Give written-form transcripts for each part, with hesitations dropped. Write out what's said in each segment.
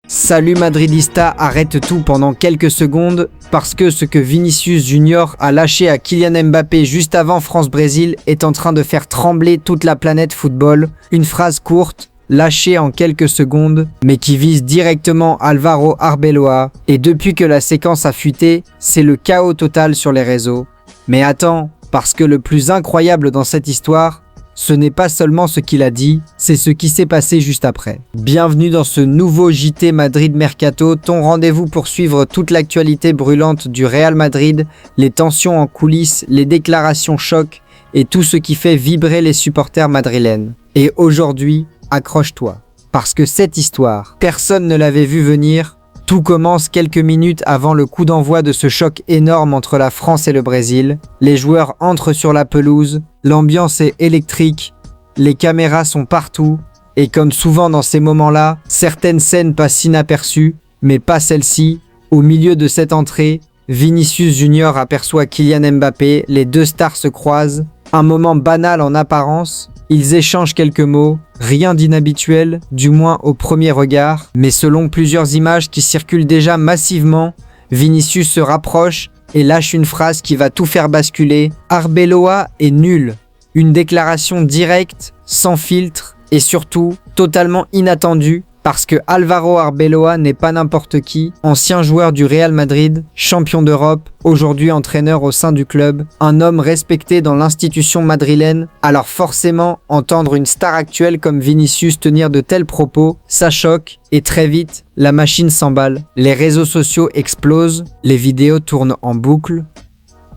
Salut Madridista, arrête tout pendant quelques secondes parce que ce que Vinicius Junior a lâché à Kylian Mbappé juste avant France-Brésil est en train de faire trembler toute la planète football. Une phrase courte, lâchée en quelques secondes, mais qui vise directement Álvaro Arbeloa. Et depuis que la séquence a fuité, c'est le chaos total sur les réseaux. Mais attends, parce que le plus incroyable dans cette histoire, ce n'est pas seulement ce qu'il a dit, c'est ce qui s'est passé juste après. Bienvenue dans ce nouveau JT Madrid Mercato, ton rendez-vous pour suivre toute l'actualité brûlante du Real Madrid, les tensions en coulisses, les déclarations chocs et tout ce qui fait vibrer les supporters madrilènes. Et aujourd'hui, accroche-toi, parce que cette histoire, personne ne l'avait vu venir. Tout commence quelques minutes avant le coup d'envoi de ce choc énorme entre la France et le Brésil. Les joueurs entrent sur la pelouse, l'ambiance est électrique, les caméras sont partout, et comme souvent dans ces moments-là, certaines scènes passent inaperçues, mais pas celle-ci. Au milieu de cette entrée, Vinicius Junior aperçoit Kylian Mbappé, les deux stars se croisent. Un moment banal en apparence, ils échangent quelques mots, rien d'inhabituel, du moins au premier regard, mais selon plusieurs images qui circulent déjà massivement, Vinicius se rapproche et lâche une phrase qui va tout faire basculer. Arbeloa est nul. Une déclaration directe, sans filtre et surtout totalement inattendue parce que Álvaro Arbeloa n'est pas n'importe qui, ancien joueur du Real Madrid, champion d'Europe, aujourd'hui entraîneur au sein du club, un homme respecté dans l'institution madrilène. Alors forcément, entendre une star actuelle comme Vinicius tenir de tels propos, ça choque et très vite, la machine s'emballe. Les réseaux sociaux explosent, les vidéos tournent en boucle,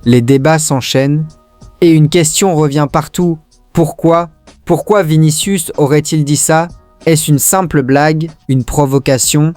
les débats s'enchaînent et une question revient partout. Pourquoi Vinicius aurait-il dit ça ? Est-ce une simple blague, une provocation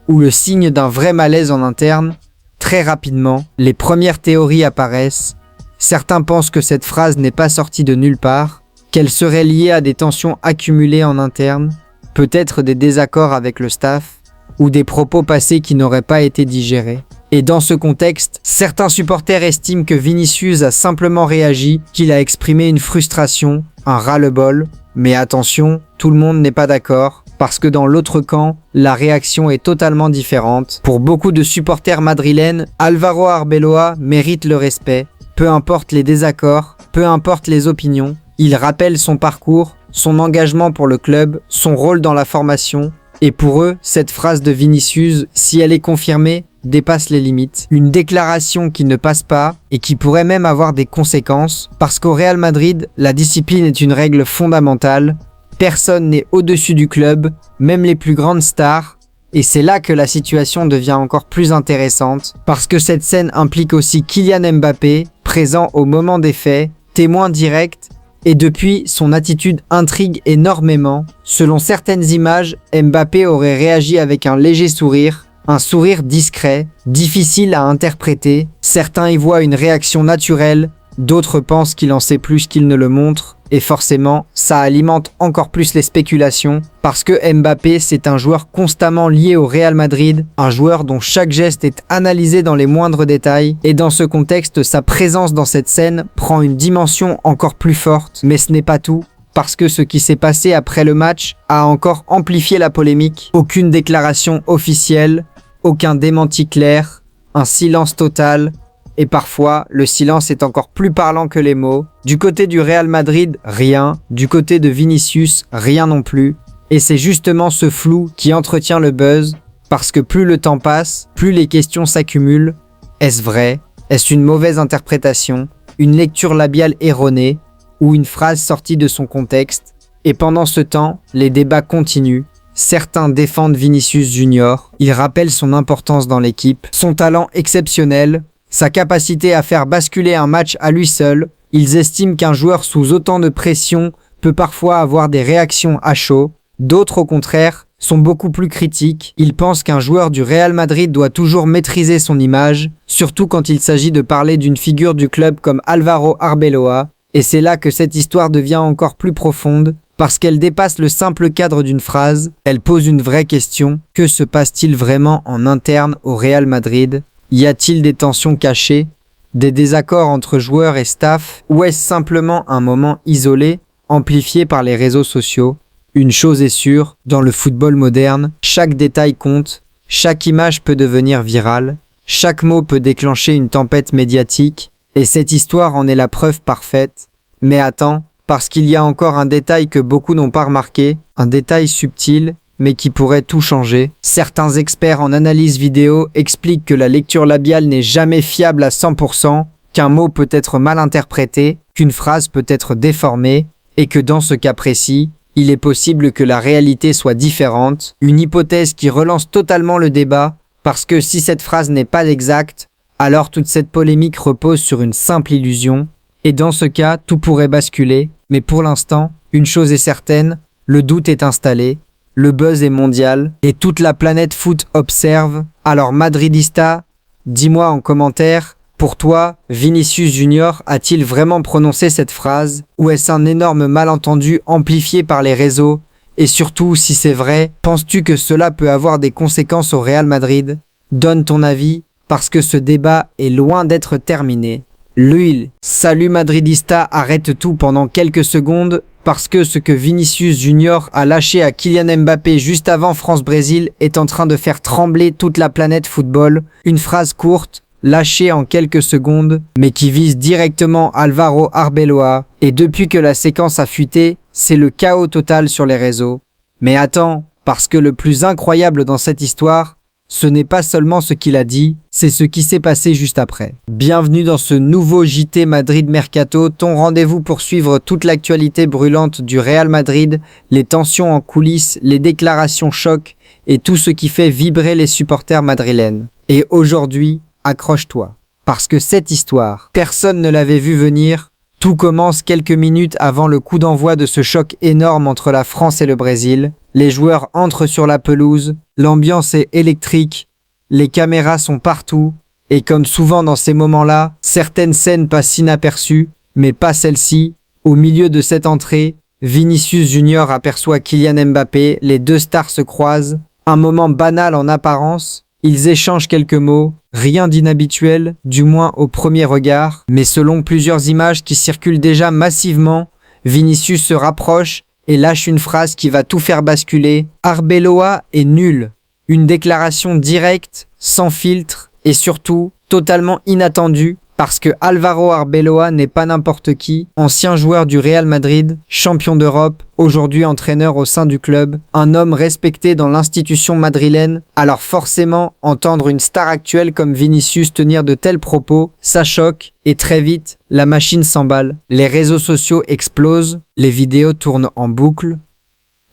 ou le signe d'un vrai malaise en interne? Très rapidement, les premières théories apparaissent. Certains pensent que cette phrase n'est pas sortie de nulle part, qu'elle serait liée à des tensions accumulées en interne, peut-être des désaccords avec le staff ou des propos passés qui n'auraient pas été digérés. Et dans ce contexte, certains supporters estiment que Vinicius a simplement réagi, qu'il a exprimé une frustration, un ras-le-bol. Mais attention, tout le monde n'est pas d'accord, parce que dans l'autre camp, la réaction est totalement différente. Pour beaucoup de supporters madrilènes, Álvaro Arbeloa mérite le respect. Peu importe les désaccords, peu importe les opinions, il rappelle son parcours, son engagement pour le club, son rôle dans la formation. Et pour eux, cette phrase de Vinicius, si elle est confirmée, dépasse les limites. Une déclaration qui ne passe pas et qui pourrait même avoir des conséquences parce qu'au Real Madrid, la discipline est une règle fondamentale. Personne n'est au-dessus du club, même les plus grandes stars. Et c'est là que la situation devient encore plus intéressante parce que cette scène implique aussi Kylian Mbappé, présent au moment des faits, témoin direct. Et depuis, son attitude intrigue énormément. Selon certaines images, Mbappé aurait réagi avec un léger sourire. Un sourire discret, difficile à interpréter. Certains y voient une réaction naturelle, d'autres pensent qu'il en sait plus qu'il ne le montre. Et forcément, ça alimente encore plus les spéculations, parce que Mbappé, c'est un joueur constamment lié au Real Madrid, un joueur dont chaque geste est analysé dans les moindres détails. Et dans ce contexte, sa présence dans cette scène prend une dimension encore plus forte. Mais ce n'est pas tout. Parce que ce qui s'est passé après le match a encore amplifié la polémique. Aucune déclaration officielle, aucun démenti clair, un silence total, et parfois le silence est encore plus parlant que les mots. Du côté du Real Madrid, rien, du côté de Vinicius, rien non plus. Et c'est justement ce flou qui entretient le buzz, parce que plus le temps passe, plus les questions s'accumulent. Est-ce vrai? Est-ce une mauvaise interprétation? Une lecture labiale erronée? Ou une phrase sortie de son contexte? Et pendant ce temps, les débats continuent. Certains défendent Vinicius Junior, ils rappellent son importance dans l'équipe, son talent exceptionnel, sa capacité à faire basculer un match à lui seul. Ils estiment qu'un joueur sous autant de pression peut parfois avoir des réactions à chaud. D'autres, au contraire, sont beaucoup plus critiques. Ils pensent qu'un joueur du Real Madrid doit toujours maîtriser son image, surtout quand il s'agit de parler d'une figure du club comme Álvaro Arbeloa. Et c'est là que cette histoire devient encore plus profonde, parce qu'elle dépasse le simple cadre d'une phrase, elle pose une vraie question. Que se passe-t-il vraiment en interne au Real Madrid? Y a-t-il des tensions cachées? Des désaccords entre joueurs et staff? Ou est-ce simplement un moment isolé, amplifié par les réseaux sociaux? Une chose est sûre, dans le football moderne, chaque détail compte, chaque image peut devenir virale, chaque mot peut déclencher une tempête médiatique, et cette histoire en est la preuve parfaite. Mais attends, parce qu'il y a encore un détail que beaucoup n'ont pas remarqué, un détail subtil, mais qui pourrait tout changer. Certains experts en analyse vidéo expliquent que la lecture labiale n'est jamais fiable à 100%, qu'un mot peut être mal interprété, qu'une phrase peut être déformée, et que dans ce cas précis, il est possible que la réalité soit différente, une hypothèse qui relance totalement le débat, parce que si cette phrase n'est pas exacte, alors toute cette polémique repose sur une simple illusion, et dans ce cas, tout pourrait basculer, mais pour l'instant, une chose est certaine, le doute est installé, le buzz est mondial, et toute la planète foot observe. Alors Madridista, dis-moi en commentaire, pour toi, Vinicius Junior a-t-il vraiment prononcé cette phrase, ou est-ce un énorme malentendu amplifié par les réseaux? Et surtout, si c'est vrai, penses-tu que cela peut avoir des conséquences au Real Madrid? Donne ton avis, parce que ce débat est loin d'être terminé. L'huile. Salut Madridista, arrête tout pendant quelques secondes, parce que ce que Vinicius Junior a lâché à Kylian Mbappé juste avant France-Brésil est en train de faire trembler toute la planète football. Une phrase courte, lâchée en quelques secondes, mais qui vise directement Álvaro Arbeloa. Et depuis que la séquence a fuité, c'est le chaos total sur les réseaux. Mais attends, parce que le plus incroyable dans cette histoire, ce n'est pas seulement ce qu'il a dit, c'est ce qui s'est passé juste après. Bienvenue dans ce nouveau JT Madrid Mercato, ton rendez-vous pour suivre toute l'actualité brûlante du Real Madrid, les tensions en coulisses, les déclarations chocs et tout ce qui fait vibrer les supporters madrilènes. Et aujourd'hui, accroche-toi, parce que cette histoire, personne ne l'avait vu venir. Tout commence quelques minutes avant le coup d'envoi de ce choc énorme entre la France et le Brésil. Les joueurs entrent sur la pelouse, l'ambiance est électrique, les caméras sont partout, et comme souvent dans ces moments-là, certaines scènes passent inaperçues, mais pas celle-ci. Au milieu de cette entrée, Vinicius Junior aperçoit Kylian Mbappé, les deux stars se croisent, un moment banal en apparence, ils échangent quelques mots, rien d'inhabituel, du moins au premier regard, mais selon plusieurs images qui circulent déjà massivement, Vinicius se rapproche et lâche une phrase qui va tout faire basculer. Arbeloa est nul. Une déclaration directe, sans filtre et surtout totalement inattendue parce que Álvaro Arbeloa n'est pas n'importe qui, ancien joueur du Real Madrid, champion d'Europe, aujourd'hui entraîneur au sein du club, un homme respecté dans l'institution madrilène. Alors forcément, entendre une star actuelle comme Vinicius tenir de tels propos, ça choque et très vite, la machine s'emballe. Les réseaux sociaux explosent, les vidéos tournent en boucle,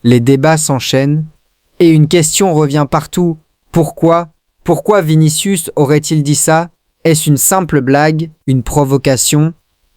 les débats s'enchaînent et une question revient partout. Pourquoi? Pourquoi Vinicius aurait-il dit ça? Est-ce une simple blague, une provocation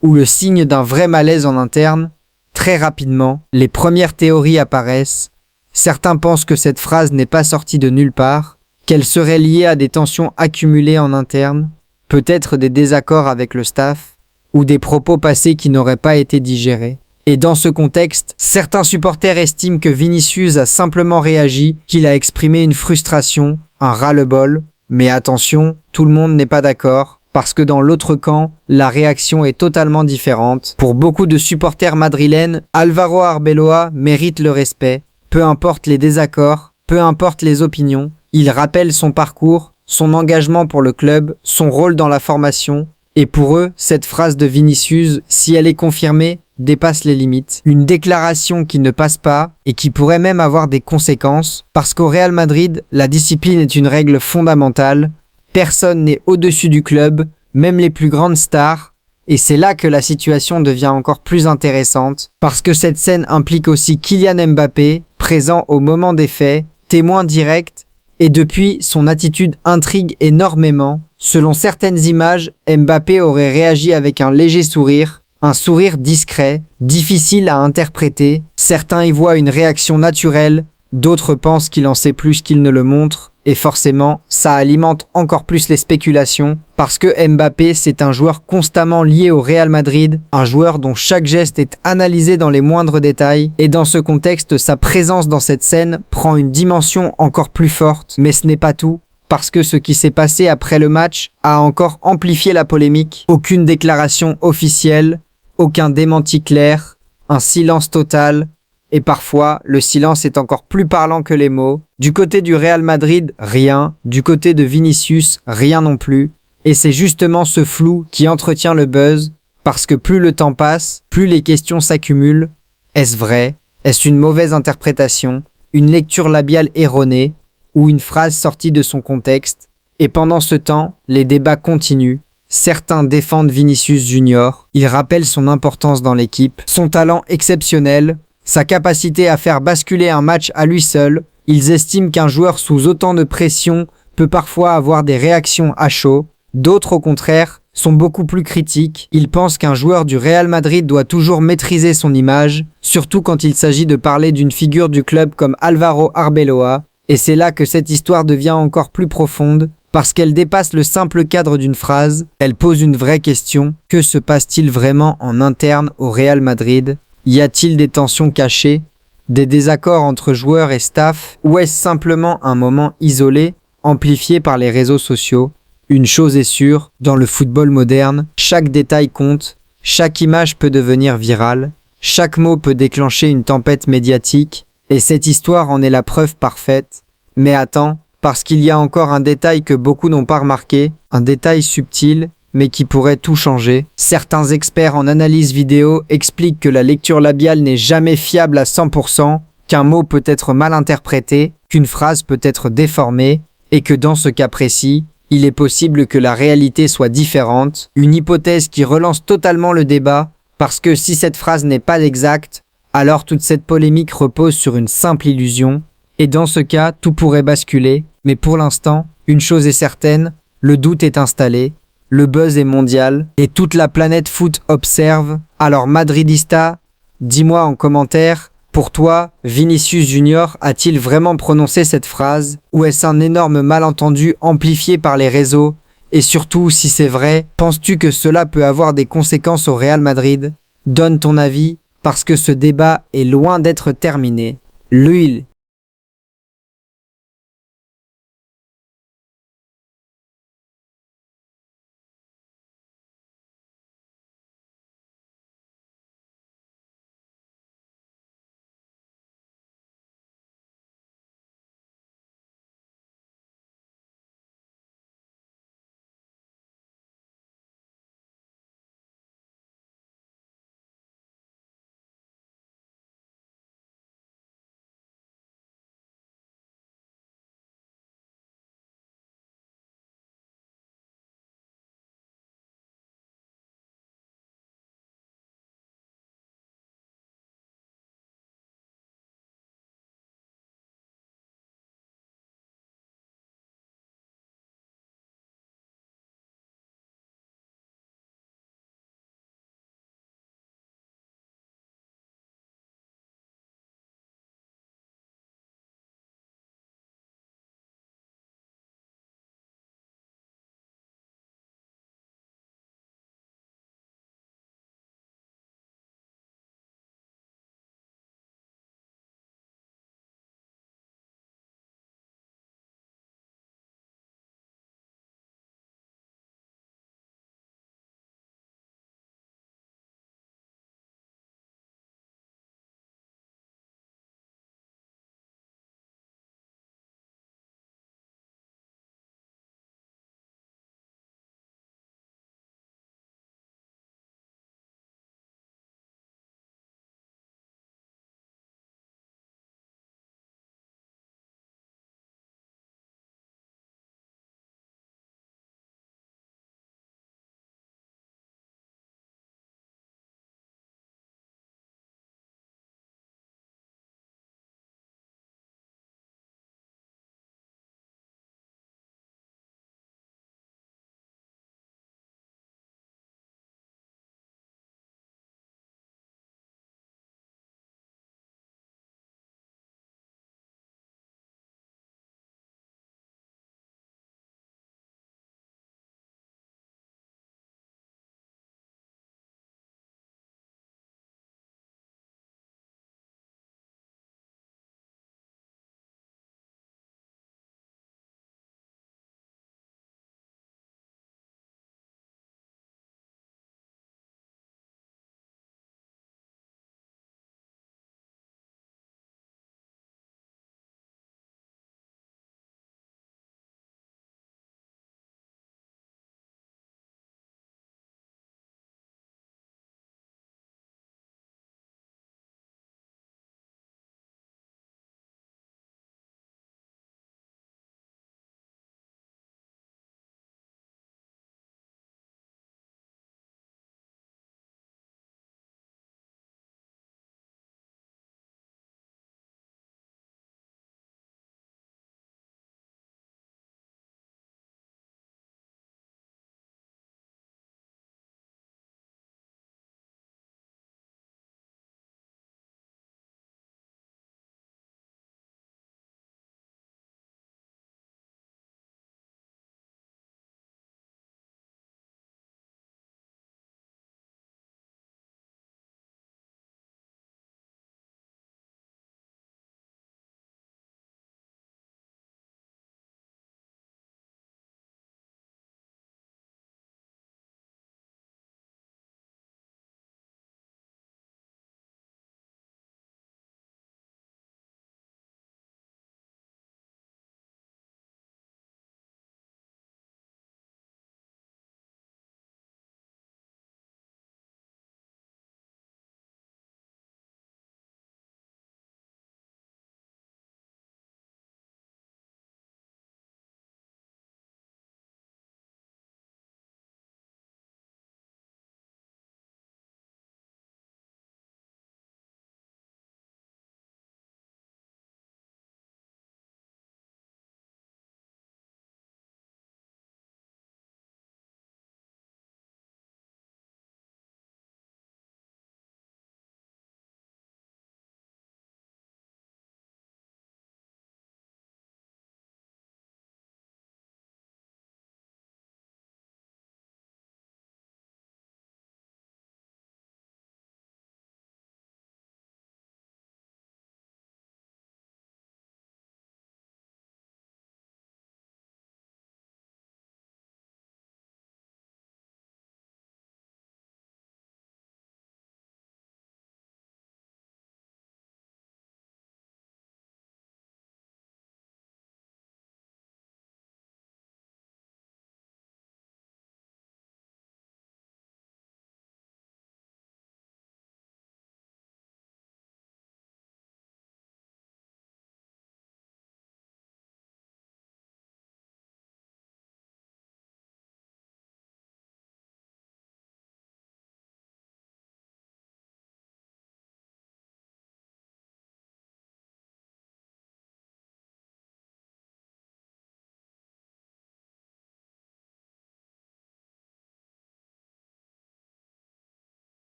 ou le signe d'un vrai malaise en interne? Très rapidement, les premières théories apparaissent. Certains pensent que cette phrase n'est pas sortie de nulle part, qu'elle serait liée à des tensions accumulées en interne, peut-être des désaccords avec le staff, ou des propos passés qui n'auraient pas été digérés. Et dans ce contexte, certains supporters estiment que Vinicius a simplement réagi, qu'il a exprimé une frustration, un ras-le-bol. Mais attention, tout le monde n'est pas d'accord, parce que dans l'autre camp, la réaction est totalement différente. Pour beaucoup de supporters madrilènes, Álvaro Arbeloa mérite le respect. Peu importe les désaccords, peu importe les opinions, il rappelle son parcours, son engagement pour le club, son rôle dans la formation. Et pour eux, cette phrase de Vinicius, si elle est confirmée, dépasse les limites. Une déclaration qui ne passe pas et qui pourrait même avoir des conséquences, parce qu'au Real Madrid, la discipline est une règle fondamentale. Personne n'est au-dessus du club, même les plus grandes stars. Et c'est là que la situation devient encore plus intéressante, parce que cette scène implique aussi Kylian Mbappé, présent au moment des faits, témoin direct, et depuis, son attitude intrigue énormément. Selon certaines images, Mbappé aurait réagi avec un léger sourire, un sourire discret, difficile à interpréter. Certains y voient une réaction naturelle, d'autres pensent qu'il en sait plus qu'il ne le montre, et forcément, ça alimente encore plus les spéculations, parce que Mbappé, c'est un joueur constamment lié au Real Madrid, un joueur dont chaque geste est analysé dans les moindres détails, et dans ce contexte, sa présence dans cette scène prend une dimension encore plus forte. Mais ce n'est pas tout, parce que ce qui s'est passé après le match a encore amplifié la polémique. Aucune déclaration officielle, aucun démenti clair, un silence total, Et parfois, le silence est encore plus parlant que les mots. Du côté du Real Madrid, rien. Du côté de Vinicius, rien non plus. Et c'est justement ce flou qui entretient le buzz, parce que plus le temps passe, plus les questions s'accumulent. Est-ce vrai? Est-ce une mauvaise interprétation? Une lecture labiale erronée? Ou une phrase sortie de son contexte? Et pendant ce temps, les débats continuent. Certains défendent Vinicius Junior, ils rappellent son importance dans l'équipe, son talent exceptionnel, sa capacité à faire basculer un match à lui seul. Ils estiment qu'un joueur sous autant de pression peut parfois avoir des réactions à chaud. D'autres, au contraire, sont beaucoup plus critiques. Ils pensent qu'un joueur du Real Madrid doit toujours maîtriser son image, surtout quand il s'agit de parler d'une figure du club comme Álvaro Arbeloa. Et c'est là que cette histoire devient encore plus profonde, parce qu'elle dépasse le simple cadre d'une phrase. Elle pose une vraie question. Que se passe-t-il vraiment en interne au Real Madrid? Y a-t-il des tensions cachées? Des désaccords entre joueurs et staff? Ou est-ce simplement un moment isolé, amplifié par les réseaux sociaux? Une chose est sûre, dans le football moderne, chaque détail compte, chaque image peut devenir virale, chaque mot peut déclencher une tempête médiatique, et cette histoire en est la preuve parfaite. Mais attends, parce qu'il y a encore un détail que beaucoup n'ont pas remarqué, un détail subtil, mais qui pourrait tout changer. Certains experts en analyse vidéo expliquent que la lecture labiale n'est jamais fiable à 100%, qu'un mot peut être mal interprété, qu'une phrase peut être déformée, et que dans ce cas précis, il est possible que la réalité soit différente, une hypothèse qui relance totalement le débat, parce que si cette phrase n'est pas exacte, alors toute cette polémique repose sur une simple illusion, et dans ce cas, tout pourrait basculer, mais pour l'instant, une chose est certaine, le doute est installé, le buzz est mondial, et toute la planète foot observe. Alors Madridista, dis-moi en commentaire, pour toi, Vinicius Junior a-t-il vraiment prononcé cette phrase, ou est-ce un énorme malentendu amplifié par les réseaux? Et surtout, si c'est vrai, penses-tu que cela peut avoir des conséquences au Real Madrid? Donne ton avis, parce que ce débat est loin d'être terminé. L'huile